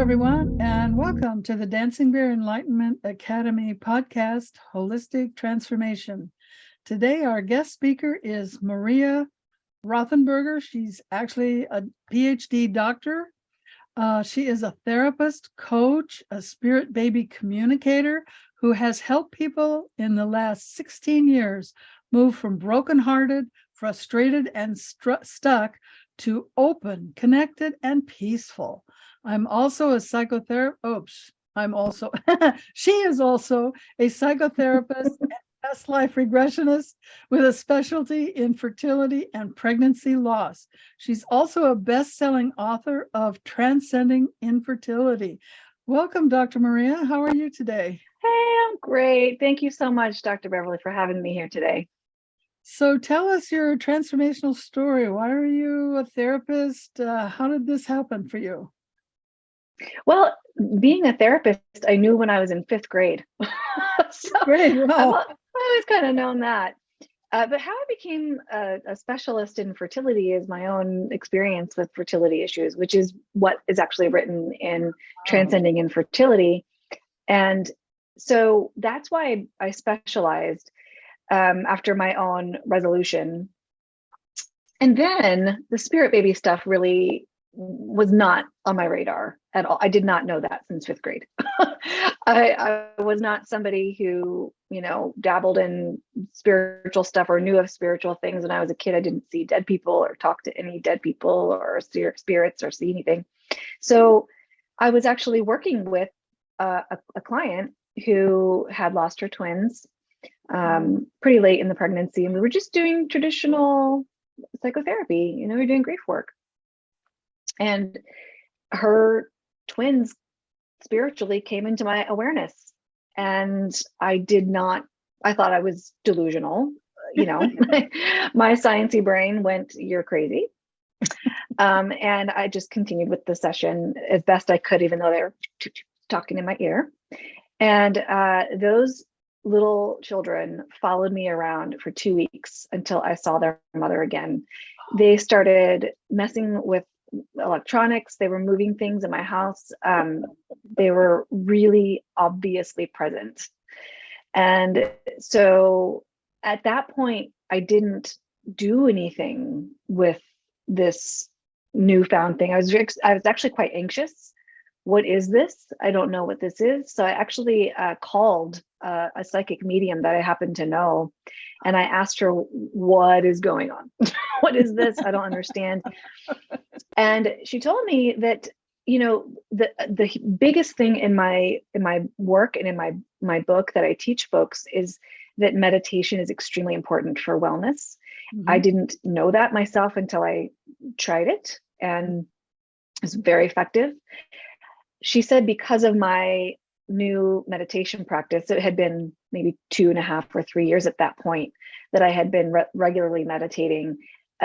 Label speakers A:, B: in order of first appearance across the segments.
A: everyone, and welcome to the Dancing Bear Enlightenment Academy podcast, Holistic Transformation. Today, our guest speaker is Maria Rothenburger. She's actually a PhD doctor. She is a therapist, coach, a spirit baby communicator who has helped people in the last 16 years move from brokenhearted, frustrated, and stuck to open, connected, and peaceful. I'm also a psychotherapist. She is also a psychotherapist and past life regressionist with a specialty in fertility and pregnancy loss. She's also a best-selling author of Transcending Infertility. Welcome, Dr. Maria. How are you today?
B: Hey, I'm great. Thank you so much, Dr. Beverly, for having me here today.
A: So tell us your transformational story. Why are you a therapist? How did this happen for you?
B: Well, being a therapist, I knew when I was in 5th grade.
A: Great. Wow.
B: I've always kind of known that. But how I became a specialist in fertility is my own experience with fertility issues, which is what is actually written in Transcending Infertility. And so that's why I specialized after my own resolution. And then the spirit baby stuff really was not on my radar at all. I did not know that since 5th grade. I was not somebody who, dabbled in spiritual stuff or knew of spiritual things. When I was a kid, I didn't see dead people or talk to any dead people or spirits or see anything. So I was actually working with a client who had lost her twins pretty late in the pregnancy. And we were just doing traditional psychotherapy, we were doing grief work. And her twins spiritually came into my awareness. And I thought I was delusional, my sciencey brain went, you're crazy. And I just continued with the session as best I could, even though they were talking in my ear. And those little children followed me around for 2 weeks until I saw their mother again. They started messing with electronics. They were moving things in my house. They were really obviously present. And so at that point, I didn't do anything with this newfound thing. I was actually quite anxious. What is this? I don't know what this is. So I actually called a psychic medium that I happen to know. And I asked her, what is going on? What is this? I don't understand. And she told me that, the biggest thing in my work and in my book that I teach folks is that meditation is extremely important for wellness. Mm-hmm. I didn't know that myself until I tried it, and it was very effective. She said because of my new meditation practice, it had been maybe 2.5 or 3 years at that point that I had been regularly meditating.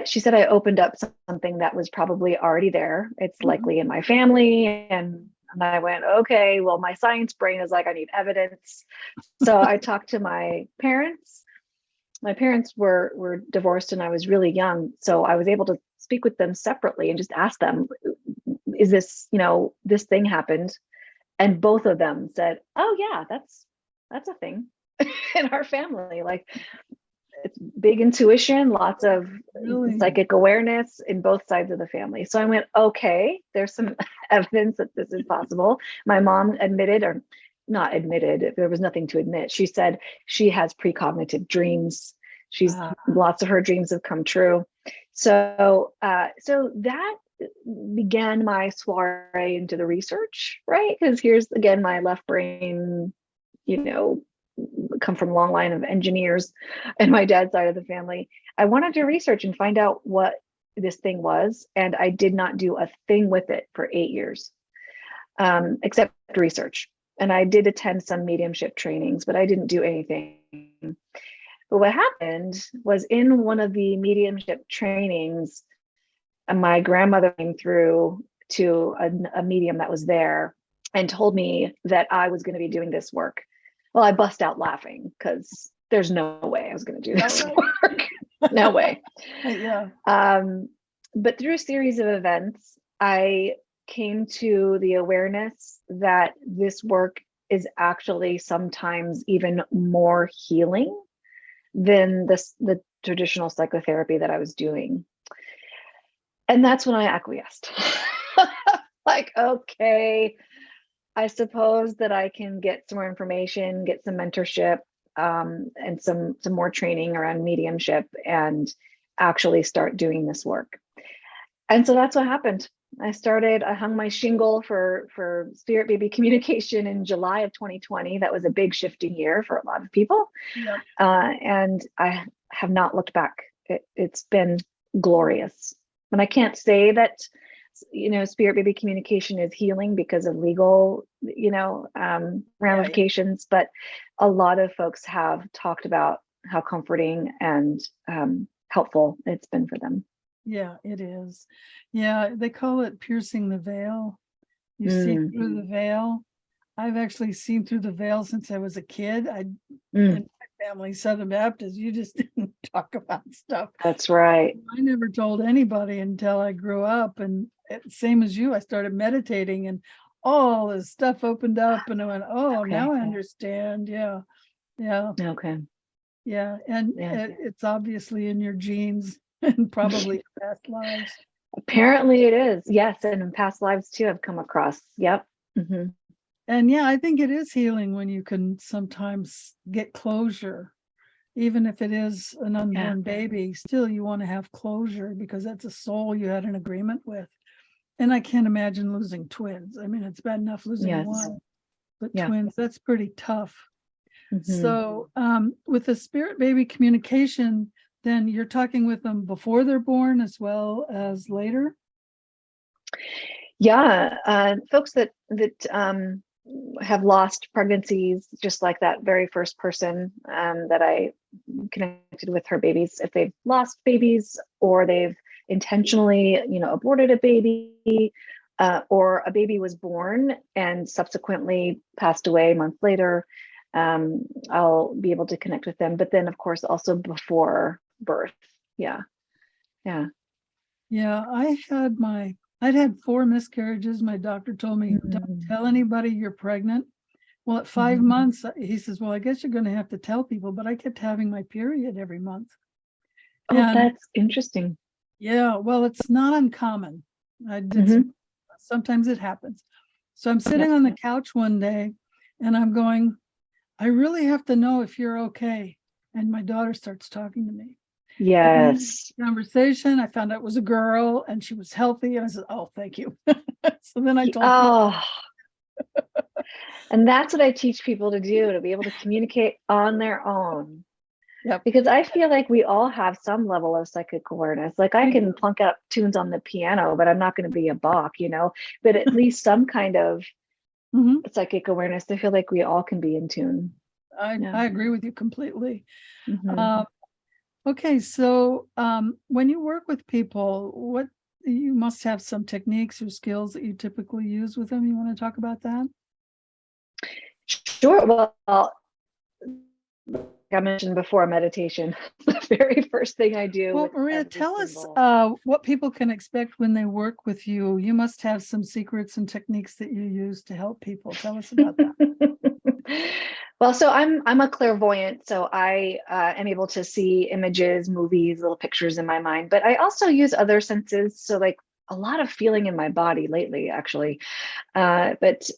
B: She said I opened up something that was probably already there. It's likely in my family. And I went, okay, well, my science brain is like, I need evidence. So I talked to my parents. My parents were divorced and I was really young. So I was able to speak with them separately and just ask them, is this, this thing happened? And both of them said, oh yeah, that's a thing in our family. Like, it's big intuition, lots of psychic awareness in both sides of the family. So I went, okay, there's some evidence that this is possible. My mom admitted, or not admitted, there was nothing to admit. She said she has precognitive dreams. Lots of her dreams have come true. So that began my soiree into the research, right? Because here's again my left brain, come from a long line of engineers and my dad's side of the family. I wanted to research and find out what this thing was, and I did not do a thing with it for 8 years, except research. And I did attend some mediumship trainings, but I didn't do anything. But what happened was in one of the mediumship trainings, my grandmother came through to a medium that was there and told me that I was going to be doing this work. Well, I bust out laughing because there's no way I was going to do this work. No way.
A: Yeah.
B: But through a series of events, I came to the awareness that this work is actually sometimes even more healing than the traditional psychotherapy that I was doing. And that's when I acquiesced. Like, okay, I suppose that I can get some more information, get some mentorship, and some more training around mediumship and actually start doing this work. And so that's what happened. I hung my shingle for Spirit Baby Communication in July of 2020. That was a big shifting year for a lot of people.
A: Yep.
B: And I have not looked back. It's been glorious. And I can't say that, Spirit Baby Communication is healing because of legal, ramifications, but a lot of folks have talked about how comforting and helpful it's been for them.
A: Yeah, it is. Yeah, they call it piercing the veil. You see through the veil. I've actually seen through the veil since I was a kid. In my family, Southern Baptist, you just didn't talk about stuff.
B: That's right.
A: I never told anybody until I grew up, and same as you, I started meditating, and all this stuff opened up, and I went, "Oh,
B: Okay.
A: now I understand." Yeah, yeah,
B: Okay.
A: yeah, and it's obviously in your genes and probably past lives.
B: Apparently it is. Yes. And in past lives too, I've come across. Yep.
A: And yeah, I think it is healing when you can sometimes get closure, even if it is an unborn baby. Still, you want to have closure because that's a soul you had an agreement with. And I can't imagine losing twins. I mean, it's bad enough losing one, but twins, that's pretty tough. So with the Spirit Baby Communication, then you're talking with them before they're born as well as later?
B: Yeah, folks that have lost pregnancies, just like that very first person that I connected with her babies, if they've lost babies or they've intentionally, aborted a baby, or a baby was born and subsequently passed away a month later, I'll be able to connect with them. But then, of course, also before birth. Yeah.
A: I'd had 4 miscarriages. My doctor told me, don't tell anybody you're pregnant. Well, at 5 months, he says, well, I guess you're going to have to tell people, but I kept having my period every month.
B: Oh, that's interesting.
A: Yeah, well, it's not uncommon. Sometimes it happens. So I'm sitting on the couch one day and I'm going, I really have to know if you're okay. And my daughter starts talking to me.
B: Yes.
A: Conversation. I found out it was a girl and she was healthy. And I said, oh, thank you. So then I told
B: and that's what I teach people to do, to be able to communicate on their own.
A: Yep.
B: Because I feel like we all have some level of psychic awareness. Like I can plunk out tunes on the piano, but I'm not going to be a Bach, but at least some kind of psychic awareness. I feel like we all can be in tune.
A: I agree with you completely. Okay, so when you work with people, you must have some techniques or skills that you typically use with them. You want to talk about that?
B: Sure. Well, like I mentioned before, meditation, the very first thing I do.
A: Well, Maria, tell us what people can expect when they work with you. You must have some secrets and techniques that you use to help people. Tell us about that.
B: Well, so I'm a clairvoyant, so I am able to see images, movies, little pictures in my mind, but I also use other senses. So like a lot of feeling in my body lately, actually. But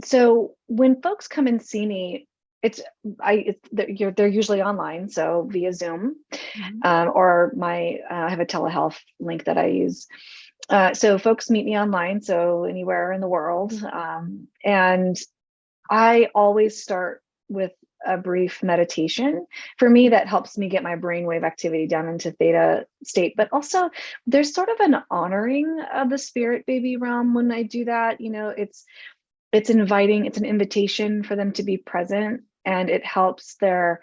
B: so when folks come and see me, they're usually online, so via Zoom, or I have a telehealth link that I use. So folks meet me online, so anywhere in the world, and I always start with a brief meditation. For me, that helps me get my brainwave activity down into theta state, but also there's sort of an honoring of the spirit baby realm when I do that. It's inviting, it's an invitation for them to be present, and it helps their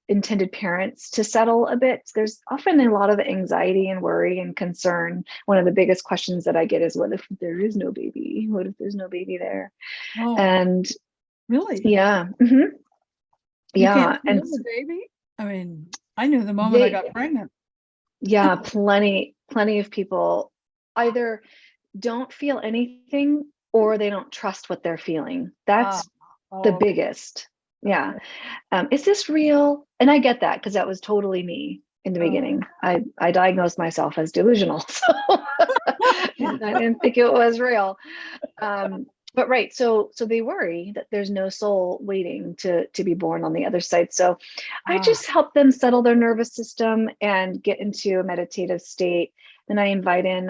B: intended parents to settle a bit. There's often a lot of anxiety and worry and concern. One of the biggest questions that I get is, what if there is no baby? What if there's no baby there?
A: Oh,
B: and
A: really?
B: Yeah.
A: You can't feel the baby? I mean, I knew the moment I got pregnant.
B: Yeah, plenty of people either don't feel anything or they don't trust what they're feeling. That's the
A: okay.
B: biggest. Yeah.
A: Okay.
B: Is this real? And I get that because that was totally me in the beginning. I diagnosed myself as delusional. So I didn't think it was real. But right, so they worry that there's no soul waiting to be born on the other side. So I just help them settle their nervous system and get into a meditative state. Then I invite in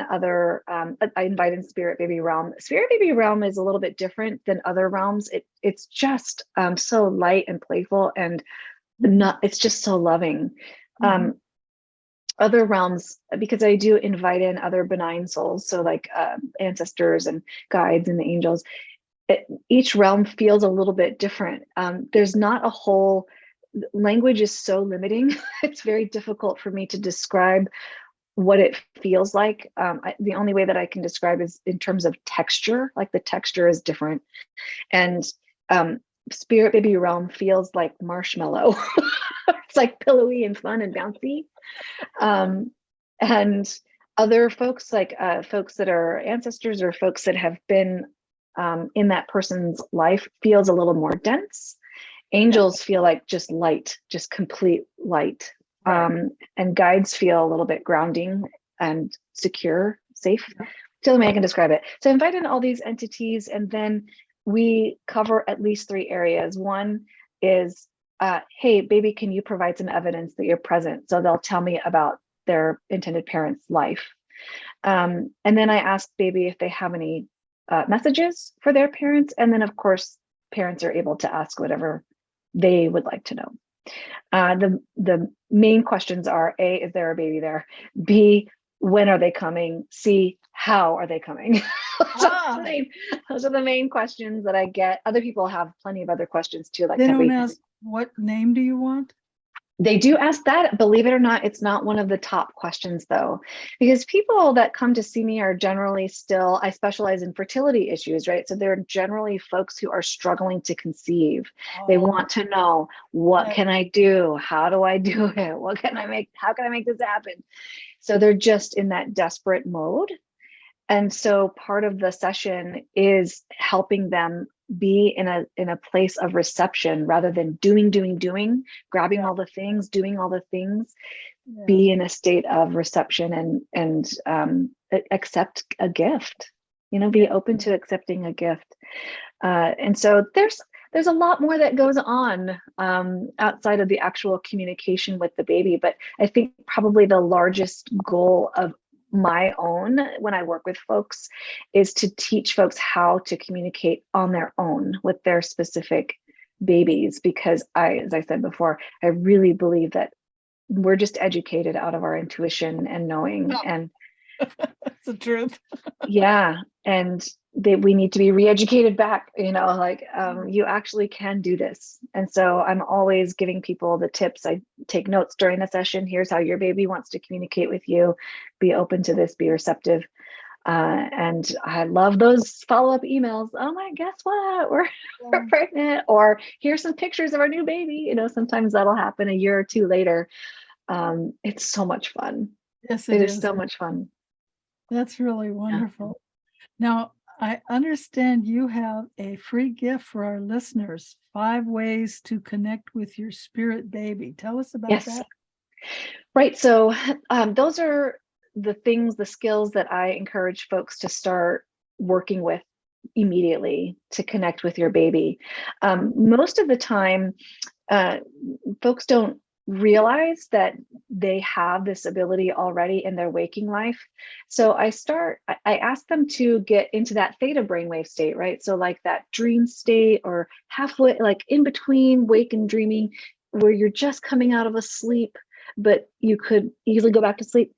B: spirit baby realm. Spirit baby realm is a little bit different than other realms. It's just so light and playful, and it's just so loving. Other realms, because I do invite in other benign souls, so like ancestors and guides and the angels, each realm feels a little bit different. There's not a whole, language is so limiting. It's very difficult for me to describe what it feels like. The only way that I can describe is in terms of texture, like the texture is different. And spirit baby realm feels like marshmallow. It's like pillowy and fun and bouncy. And other folks, like folks that are ancestors or folks that have been in that person's life, feels a little more dense. Angels feel like just light, just complete light. And guides feel a little bit grounding and secure, safe. It's the only way I can describe it. So I invite in all these entities, and then we cover at least 3 areas. One is, hey, baby, can you provide some evidence that you're present? So they'll tell me about their intended parent's life. And then I ask baby if they have any messages for their parents. And then, of course, parents are able to ask whatever they would like to know. The main questions are: A, is there a baby there? B, when are they coming? C, how are they coming? Those are the main questions that I get. Other people have plenty of other questions too. Like,
A: they don't ask, what name do you want?
B: They do ask that. Believe it or not, it's not one of the top questions though, because people that come to see me are generally still, I specialize in fertility issues, right? So they're generally folks who are struggling to conceive. They want to know, what can I do? How do I do it? What can I make? How can I make this happen? So they're just in that desperate mode. And so part of the session is helping them be in a place of reception rather than doing, grabbing all the things, doing all the things. Be in a state of reception and accept a gift, be open to accepting a gift. And so there's a lot more that goes on outside of the actual communication with the baby. But I think probably the largest goal of my own when I work with folks is to teach folks how to communicate on their own with their specific babies, because as I said before, I really believe that we're just educated out of our intuition and knowing. And
A: that's the truth.
B: And we need to be re-educated back, you actually can do this. And so I'm always giving people the tips. I take notes during the session. Here's how your baby wants to communicate with you. Be open to this, be receptive. And I love those follow-up emails. Oh my, guess what? We're pregnant. Or here's some pictures of our new baby. Sometimes that'll happen a year or 2 later. It's so much fun.
A: Yes,
B: it is so much fun.
A: That's really wonderful. Now, I understand you have a free gift for our listeners, 5 ways to connect with your spirit baby. Tell us about that.
B: Right. So those are the things, the skills that I encourage folks to start working with immediately to connect with your baby. Most of the time, folks don't realize that they have this ability already in their waking life. So I ask them to get into that theta brainwave state, right? So like that dream state, or halfway, like in between wake and dreaming, where you're just coming out of a sleep, but you could easily go back to sleep.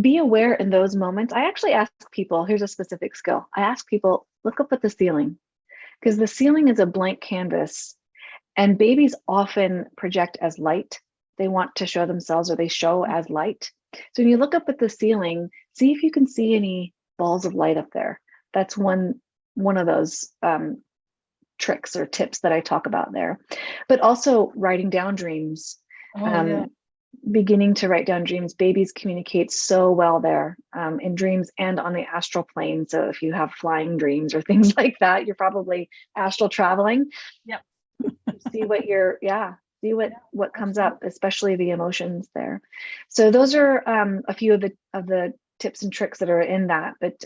B: Be aware in those moments. I actually ask people, here's a specific skill. I ask people, look up at the ceiling, because the ceiling is a blank canvas. And babies often project as light. They want to show themselves, or they show as light. So when you look up at the ceiling, see if you can see any balls of light up there. That's one of those tricks or tips that I talk about there. But also writing down dreams. beginning to write down dreams. Babies communicate so well there, in dreams and on the astral plane. So if you have flying dreams or things like that, you're probably astral traveling.
A: Yep.
B: See what see what comes up, especially the emotions there. So those are a few of the tips and tricks that are in that. But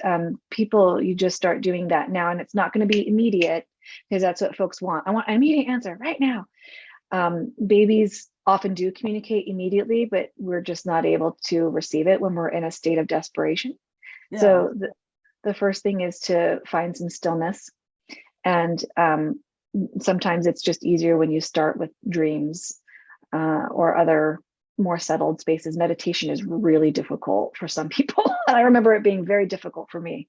B: people, you just start doing that now, and it's not going to be immediate, because that's what folks want. I want an immediate answer right now. Babies often do communicate immediately, but we're just not able to receive it when we're in a state of desperation.
A: Yeah.
B: So the first thing is to find some stillness. And sometimes it's just easier when you start with dreams or other more settled spaces. Meditation is really difficult for some people. I remember it being very difficult for me.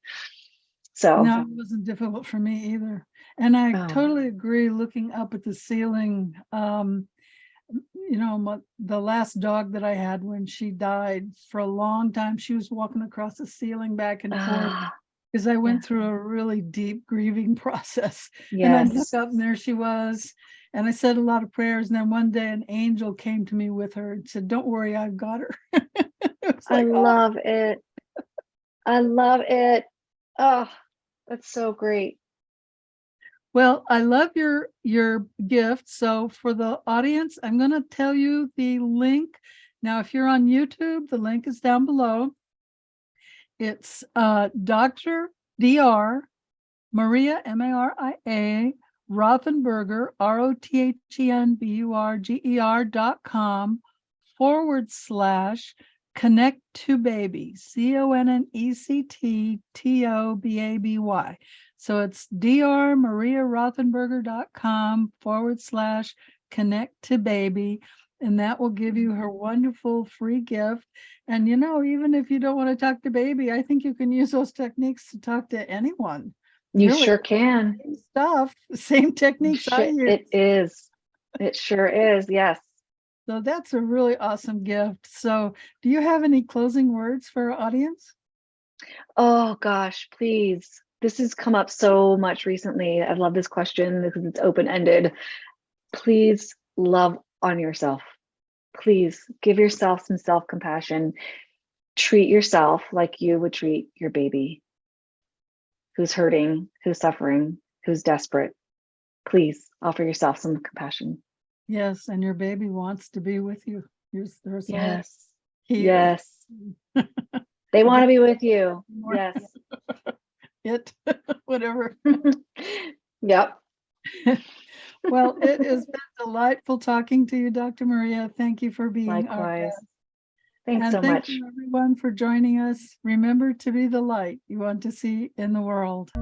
B: So
A: no, it wasn't difficult for me either. And I totally agree. Looking up at the ceiling, you know, the last dog that I had, when she died, for a long time, she was walking across the ceiling back and forth, because I went through a really deep grieving process. And I looked up and there she was. And I said a lot of prayers. And then one day an angel came to me with her and said, "Don't worry, I've got her."
B: I love it. I love it. Oh, that's so great.
A: Well, I love your gift. So for the audience, I'm going to tell you the link. Now, if you're on YouTube, the link is down below. It's Dr. Dr. Maria, Maria, Rothenburger, ROTHENBURGER.com/connect to baby, CONNECTTOBABY. So it's drmariarothenberger.com/connect to baby. And that will give you her wonderful free gift. And, you know, even if you don't want to talk to baby, I think you can use those techniques to talk to anyone.
B: You
A: really
B: sure can.
A: Same techniques I use.
B: It is. It sure is. Yes.
A: So that's a really awesome gift. So do you have any closing words for our audience?
B: Oh gosh, please. This has come up so much recently. I love this question because it's open-ended. Please love on yourself. Please give yourself some self-compassion. Treat yourself like you would treat your baby who's hurting, who's suffering, who's desperate. Please offer yourself some compassion.
A: Yes, and your baby wants to be with you.
B: Yes.
A: Here.
B: Yes. They want to be with you. Yes.
A: Whatever.
B: Yep.
A: Well, it has been delightful talking to you, Dr. Maria. Thank you for being our guest.
B: Thanks so much.
A: Thank you, everyone, for joining us. Remember to be the light you want to see in the world.